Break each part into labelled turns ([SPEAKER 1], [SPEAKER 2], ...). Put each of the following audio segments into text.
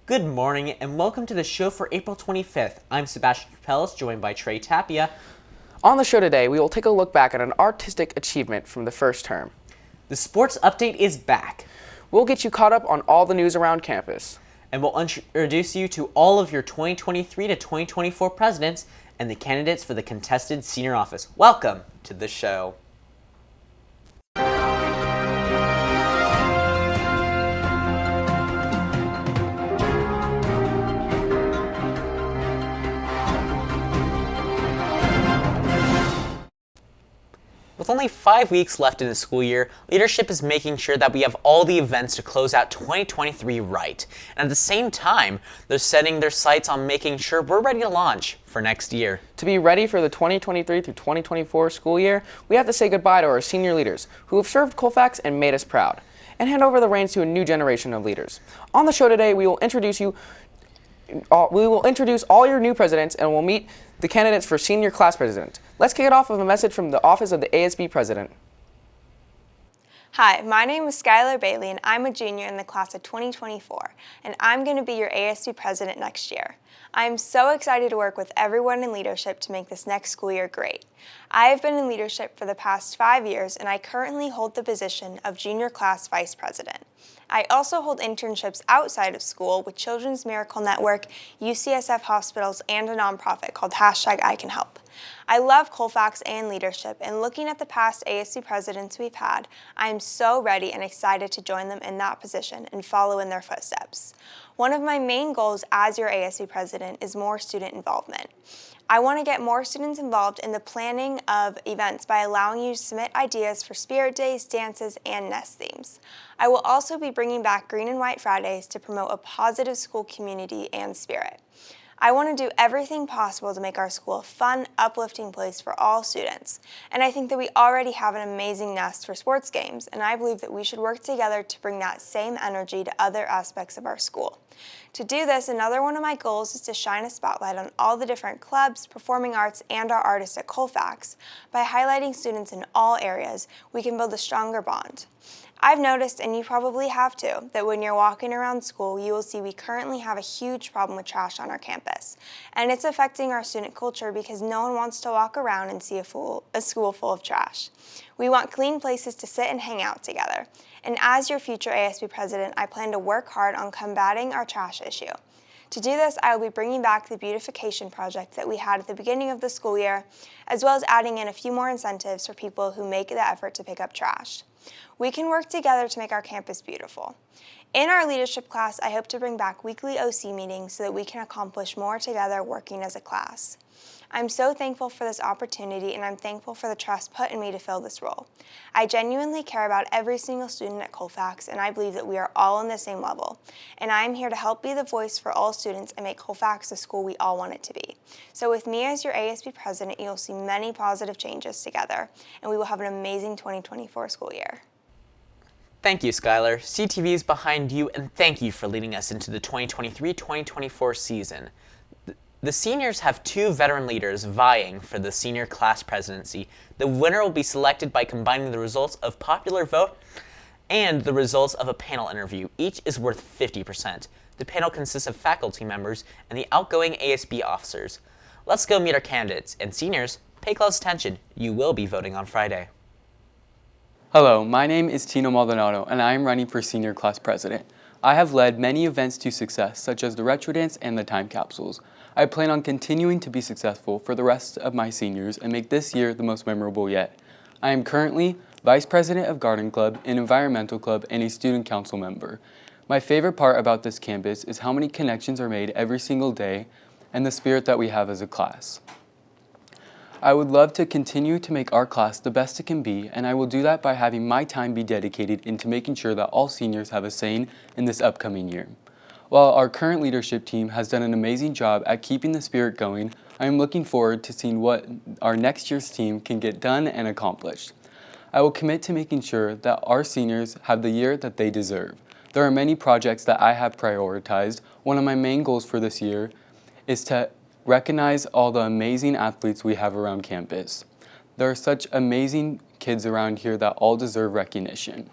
[SPEAKER 1] Good morning and welcome to the show for April 25th. I'm Sebastian Capellis, joined by Trey Tapia.
[SPEAKER 2] On the show today, we will take a look back at an artistic achievement from the first term.
[SPEAKER 1] The sports update is back.
[SPEAKER 2] We'll get you caught up on all the news around campus.
[SPEAKER 1] And we'll introduce you to all of your 2023 to 2024 presidents and the candidates for the contested senior office. Welcome to the show. With only 5 weeks left in the school year, leadership is making sure that we have all the events to close out 2023 right. And at the same time, they're setting their sights on making sure we're ready to launch for next year.
[SPEAKER 2] To be ready for the 2023 through 2024 school year, we have to say goodbye to our senior leaders who have served Colfax and made us proud, and hand over the reins to a new generation of leaders. On the show today, we will introduce all your new presidents, and we'll meet the candidates for senior class president. Let's kick it off with a message from the office of the ASB president.
[SPEAKER 3] Hi, my name is Skylar Bailey, and I'm a junior in the class of 2024, and I'm going to be your ASB president next year. I am so excited to work with everyone in leadership to make this next school year great. I have been in leadership for the past 5 years, and I currently hold the position of junior class vice president. I also hold internships outside of school with Children's Miracle Network, UCSF Hospitals, and a nonprofit called #ICanHelp. I love Colfax and leadership, and looking at the past ASB presidents we've had, I am so ready and excited to join them in that position and follow in their footsteps. One of my main goals as your ASB president is more student involvement. I want to get more students involved in the planning of events by allowing you to submit ideas for spirit days, dances, and nest themes. I will also be bringing back Green and White Fridays to promote a positive school community and spirit. I want to do everything possible to make our school a fun, uplifting place for all students. And I think that we already have an amazing nest for sports games, and I believe that we should work together to bring that same energy to other aspects of our school. To do this, another one of my goals is to shine a spotlight on all the different clubs, performing arts, and our artists at Colfax. By highlighting students in all areas, we can build a stronger bond. I've noticed, and you probably have too, that when you're walking around school, you will see we currently have a huge problem with trash on our campus. And it's affecting our student culture because no one wants to walk around and see a school full of trash. We want clean places to sit and hang out together. And as your future ASB president, I plan to work hard on combating our trash issue. To do this, I will be bringing back the beautification project that we had at the beginning of the school year, as well as adding in a few more incentives for people who make the effort to pick up trash. We can work together to make our campus beautiful. In our leadership class, I hope to bring back weekly OC meetings so that we can accomplish more together working as a class. I'm so thankful for this opportunity, and I'm thankful for the trust put in me to fill this role. I genuinely care about every single student at Colfax, and I believe that we are all on the same level. And I am here to help be the voice for all students and make Colfax the school we all want it to be. So with me as your ASB president, you'll see many positive changes together, and we will have an amazing 2024 school year.
[SPEAKER 1] Thank you, Skylar. CTV is behind you, and thank you for leading us into the 2023-2024 season. The seniors have 2 veteran leaders vying for the senior class presidency. The winner will be selected by combining the results of popular vote and the results of a panel interview. Each is worth 50%. The panel consists of faculty members and the outgoing ASB officers. Let's go meet our candidates. And seniors, pay close attention. You will be voting on Friday.
[SPEAKER 4] Hello, my name is Tino Maldonado, and I am running for senior class president. I have led many events to success, such as the Retro Dance and the Time Capsules. I plan on continuing to be successful for the rest of my seniors and make this year the most memorable yet. I am currently Vice President of Garden Club, an Environmental Club, and a Student Council member. My favorite part about this campus is how many connections are made every single day and the spirit that we have as a class. I would love to continue to make our class the best it can be, and I will do that by having my time be dedicated into making sure that all seniors have a say in this upcoming year. While our current leadership team has done an amazing job at keeping the spirit going, I am looking forward to seeing what our next year's team can get done and accomplished. I will commit to making sure that our seniors have the year that they deserve. There are many projects that I have prioritized. One of my main goals for this year is to recognize all the amazing athletes we have around campus. There are such amazing kids around here that all deserve recognition.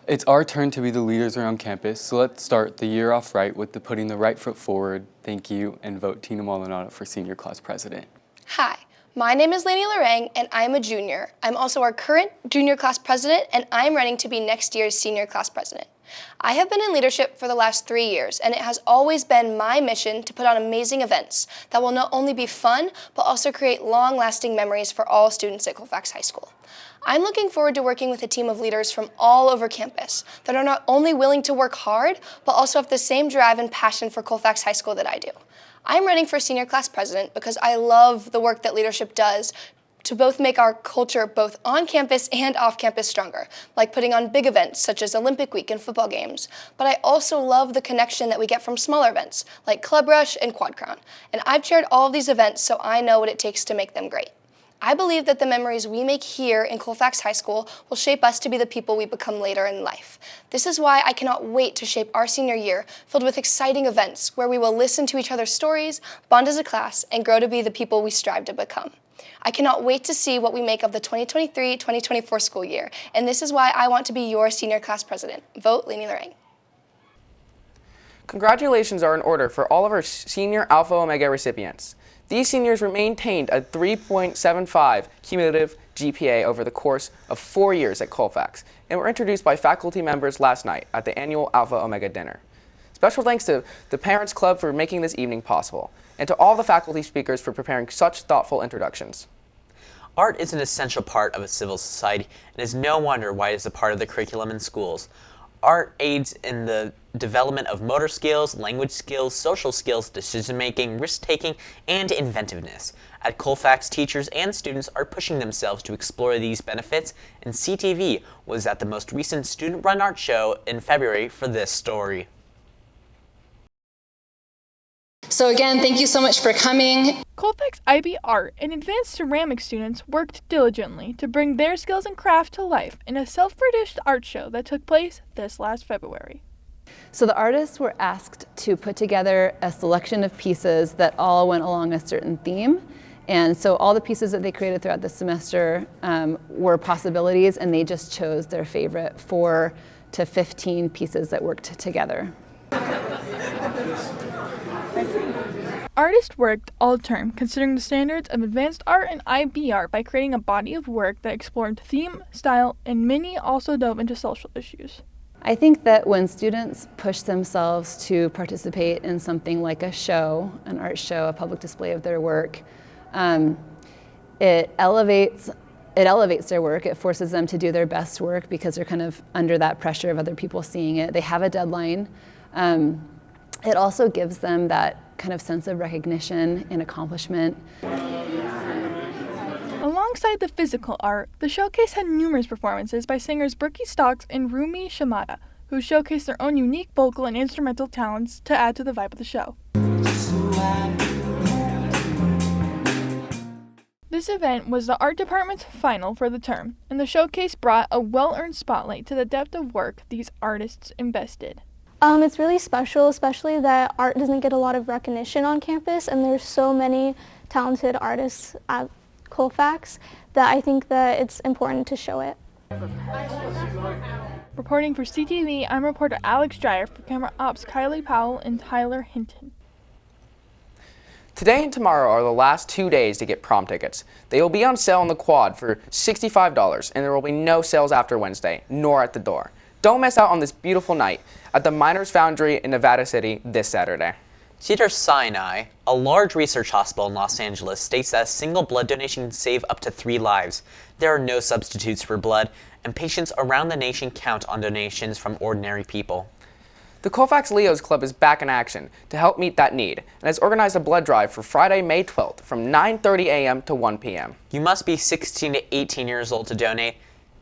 [SPEAKER 4] It's our turn to be the leaders around campus, so let's start the year off right with putting the right foot forward. Thank you, and vote Tina Maldonado for senior class president.
[SPEAKER 5] Hi, my name is Lainey Lorang, and I'm a junior. I'm also our current junior class president, and I'm running to be next year's senior class president. I have been in leadership for the last 3 years, and it has always been my mission to put on amazing events that will not only be fun, but also create long-lasting memories for all students at Colfax High School. I'm looking forward to working with a team of leaders from all over campus that are not only willing to work hard, but also have the same drive and passion for Colfax High School that I do. I'm running for senior class president because I love the work that leadership does to both make our culture both on campus and off campus stronger, like putting on big events such as Olympic Week and football games. But I also love the connection that we get from smaller events like Club Rush and Quad Crown. And I've chaired all of these events, so I know what it takes to make them great. I believe that the memories we make here in Colfax High School will shape us to be the people we become later in life. This is why I cannot wait to shape our senior year filled with exciting events where we will listen to each other's stories, bond as a class, and grow to be the people we strive to become. I cannot wait to see what we make of the 2023-2024 school year, and this is why I want to be your senior class president. Vote Lainey Lorang.
[SPEAKER 2] Congratulations are in order for all of our senior Alpha Omega recipients. These seniors maintained a 3.75 cumulative GPA over the course of 4 years at Colfax and were introduced by faculty members last night at the annual Alpha Omega dinner. Special thanks to the Parents Club for making this evening possible, and to all the faculty speakers for preparing such thoughtful introductions.
[SPEAKER 1] Art is an essential part of a civil society, and is no wonder why it is a part of the curriculum in schools. Art aids in the development of motor skills, language skills, social skills, decision-making, risk-taking, and inventiveness. At Colfax, teachers and students are pushing themselves to explore these benefits, and CTV was at the most recent student-run art show in February for this story.
[SPEAKER 6] So again, thank you so much for coming.
[SPEAKER 7] Colfax IB Art and Advanced Ceramic students worked diligently to bring their skills and craft to life in a self-produced art show that took place this last February.
[SPEAKER 8] So the artists were asked to put together a selection of pieces that all went along a certain theme. And so all the pieces that they created throughout the semester were possibilities, and they just chose their favorite 4 to 15 pieces that worked together.
[SPEAKER 7] Artists worked all term considering the standards of advanced art and IB art by creating a body of work that explored theme, style, and many also dove into social issues.
[SPEAKER 8] I think that when students push themselves to participate in something like a show, an art show, a public display of their work, it elevates their work. It forces them to do their best work because they're kind of under that pressure of other people seeing it. They have a deadline. It also gives them that kind of sense of recognition and accomplishment.
[SPEAKER 7] Alongside the physical art, the showcase had numerous performances by singers Berkey Stocks and Rumi Shamada, who showcased their own unique vocal and instrumental talents to add to the vibe of the show. This event was the art department's final for the term, and the showcase brought a well-earned spotlight to the depth of work these artists invested.
[SPEAKER 9] It's really special, especially that art doesn't get a lot of recognition on campus, and there's so many talented artists at Colfax that I think that it's important to show it.
[SPEAKER 7] Reporting for CTV, I'm reporter Alex Dreyer for camera ops Kylie Powell and Tyler Hinton.
[SPEAKER 2] Today and tomorrow are the last 2 days to get prom tickets. They will be on sale on the Quad for $65, and there will be no sales after Wednesday, nor at the door. Don't miss out on this beautiful night at the Miners Foundry in Nevada City this Saturday.
[SPEAKER 1] Cedars-Sinai, a large research hospital in Los Angeles, states that a single blood donation can save up to 3 lives. There are no substitutes for blood, and patients around the nation count on donations from ordinary people.
[SPEAKER 2] The Colfax Leos Club is back in action to help meet that need and has organized a blood drive for Friday, May 12th from 9:30 a.m. to 1 p.m.
[SPEAKER 1] You must be 16 to 18 years old to donate,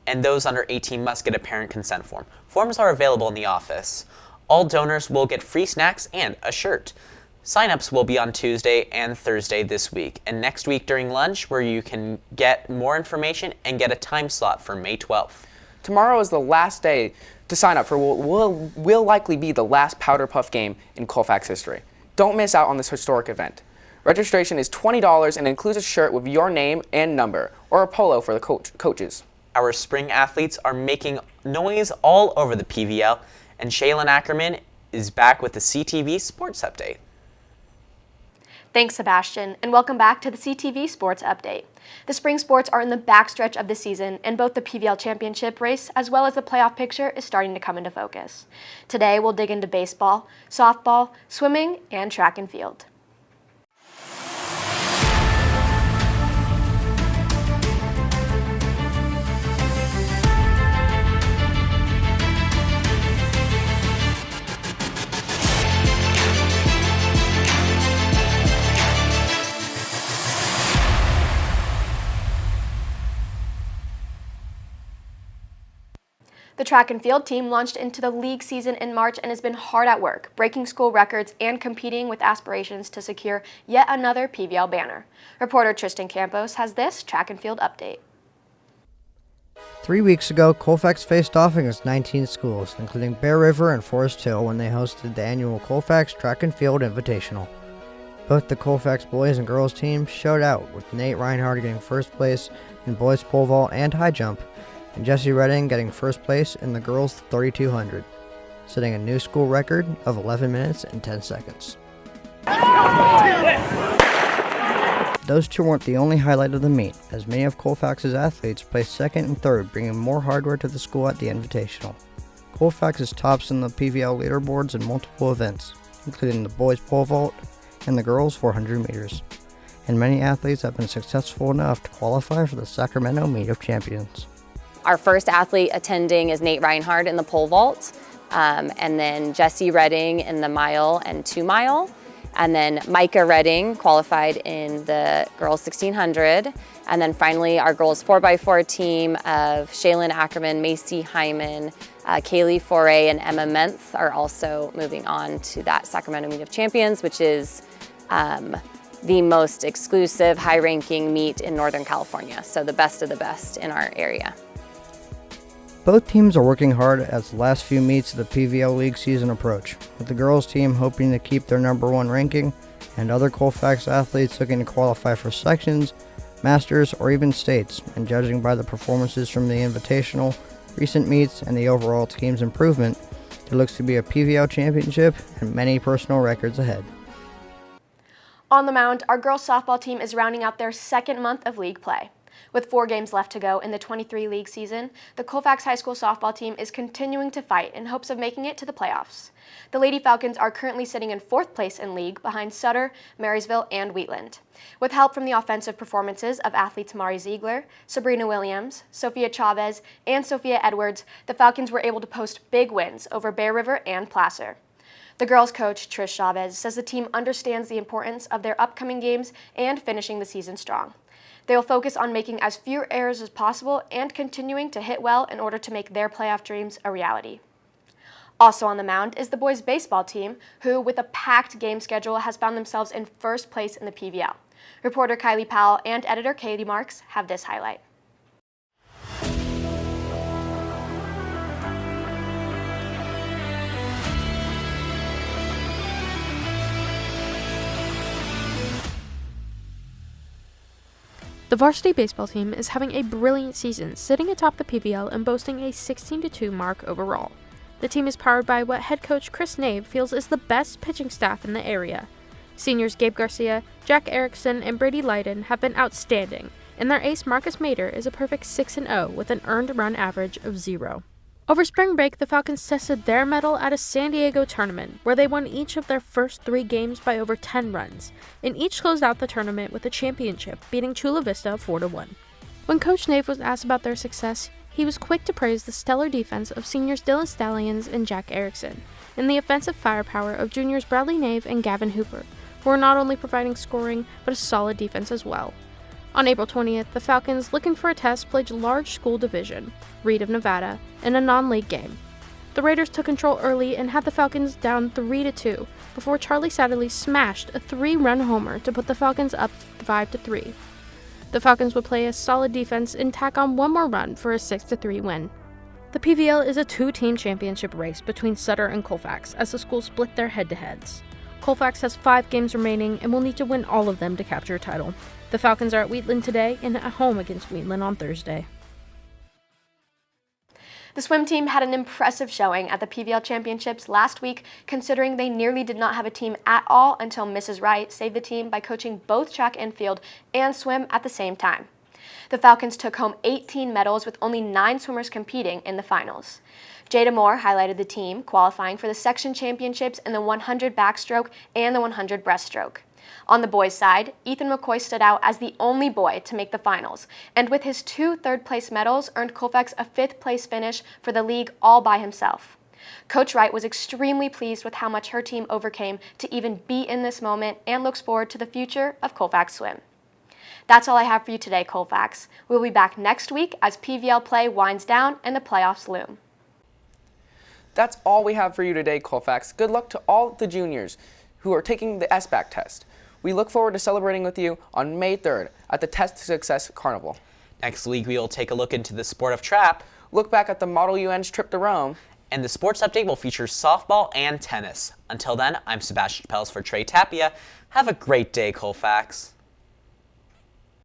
[SPEAKER 1] and those under 18 must get a parent consent form. Forms are available in the office. All donors will get free snacks and a shirt. Sign-ups will be on Tuesday and Thursday this week, and next week during lunch, where you can get more information and get a time slot for May 12th.
[SPEAKER 2] Tomorrow is the last day to sign up for what will likely be the last Powder Puff game in Colfax history. Don't miss out on this historic event. Registration is $20 and includes a shirt with your name and number, or a polo for the coaches.
[SPEAKER 1] our spring athletes are making noise all over the PVL, and Shaylin Ackerman is back with the CTV Sports Update.
[SPEAKER 10] Thanks, Sebastian, and welcome back to the CTV Sports Update. The spring sports are in the backstretch of the season, and both the PVL championship race as well as the playoff picture is starting to come into focus. Today, we'll dig into baseball, softball, swimming, and track and field. The track and field team launched into the league season in March and has been hard at work, breaking school records and competing with aspirations to secure yet another PVL banner. Reporter Tristan Campos has this track and field update.
[SPEAKER 11] 3 weeks ago, Colfax faced off against 19 schools, including Bear River and Forest Hill, when they hosted the annual Colfax Track and Field Invitational. Both the Colfax boys and girls teams showed out, with Nate Reinhardt getting first place in boys pole vault and high jump, and Jesse Redding getting first place in the girls 3200, setting a new school record of 11 minutes and 10 seconds. Those two weren't the only highlight of the meet, as many of Colfax's athletes placed second and third, bringing more hardware to the school at the Invitational. Colfax is tops in the PVL leaderboards in multiple events, including the boys pole vault and the girls 400 meters, and many athletes have been successful enough to qualify for the Sacramento Meet of Champions.
[SPEAKER 12] Our first athlete attending is Nate Reinhardt in the pole vault, and then Jesse Redding in the mile and 2 mile, and then Micah Redding qualified in the girls 1600, and then finally our girls 4x4 team of Shaylin Ackerman, Macy Hyman, Kaylee Foray, and Emma Menth are also moving on to that Sacramento Meet of Champions, which is the most exclusive, high-ranking meet in Northern California, so the best of the best in our area.
[SPEAKER 11] Both teams are working hard as the last few meets of the PVL League season approach, with the girls team hoping to keep their #1 ranking, and other Colfax athletes looking to qualify for sections, masters, or even states, and judging by the performances from the Invitational, recent meets, and the overall team's improvement, there looks to be a PVL championship and many personal records ahead.
[SPEAKER 10] On the mound, our girls softball team is rounding out their second month of league play. With 4 games left to go in the 23 league season, the Colfax High School softball team is continuing to fight in hopes of making it to the playoffs. The Lady Falcons are currently sitting in 4th place in league behind Sutter, Marysville, and Wheatland. With help from the offensive performances of athletes Mari Ziegler, Sabrina Williams, Sophia Chavez, and Sophia Edwards, the Falcons were able to post big wins over Bear River and Placer. The girls' coach, Trish Chavez, says the team understands the importance of their upcoming games and finishing the season strong. They will focus on making as few errors as possible and continuing to hit well in order to make their playoff dreams a reality. Also on the mound is the boys' baseball team, who, with a packed game schedule, has found themselves in first place in the PVL. Reporter Kylie Powell and editor Katie Marks have this highlight.
[SPEAKER 13] The varsity baseball team is having a brilliant season, sitting atop the PVL and boasting a 16-2 mark overall. The team is powered by what head coach Chris Nave feels is the best pitching staff in the area. Seniors Gabe Garcia, Jack Erickson, and Brady Leiden have been outstanding, and their ace Marcus Mader is a perfect 6-0 with an earned run average of 0. Over spring break, the Falcons tested their mettle at a San Diego tournament, where they won each of their first 3 games by over 10 runs, and each closed out the tournament with a championship, beating Chula Vista 4-1. When Coach Nave was asked about their success, he was quick to praise the stellar defense of seniors Dylan Stallions and Jack Erickson, and the offensive firepower of juniors Bradley Nave and Gavin Hooper, who are not only providing scoring, but a solid defense as well. On April 20th, the Falcons, looking for a test, played large school division, Reed of Nevada, in a non-league game. The Raiders took control early and had the Falcons down 3-2 before Charlie Satterley smashed a 3-run homer to put the Falcons up 5-3. The Falcons would play a solid defense and tack on one more run for a 6-3 win. The PVL is a 2-team championship race between Sutter and Colfax as the schools split their head-to-heads. Colfax has 5 games remaining and will need to win all of them to capture a title. The Falcons are at Wheatland today and at home against Wheatland on Thursday.
[SPEAKER 10] The swim team had an impressive showing at the PVL Championships last week, considering they nearly did not have a team at all until Mrs. Wright saved the team by coaching both track and field and swim at the same time. The Falcons took home 18 medals with only 9 swimmers competing in the finals. Jada Moore highlighted the team, qualifying for the section championships in the 100 backstroke and the 100 breaststroke. On the boys' side, Ethan McCoy stood out as the only boy to make the finals, and with his 2 third-place medals, earned Colfax a 5th-place finish for the league all by himself. Coach Wright was extremely pleased with how much her team overcame to even be in this moment and looks forward to the future of Colfax Swim. That's all I have for you today, Colfax. We'll be back next week as PVL play winds down and the playoffs loom.
[SPEAKER 2] That's all we have for you today, Colfax. Good luck to all the juniors who are taking the SBAC test. We look forward to celebrating with you on May 3rd at the Test Success Carnival.
[SPEAKER 1] Next week, we will take a look into the sport of trap,
[SPEAKER 2] look back at the Model UN's trip to Rome,
[SPEAKER 1] and the sports update will feature softball and tennis. Until then, I'm Sebastian Pels for Trey Tapia. Have a great day, Colfax.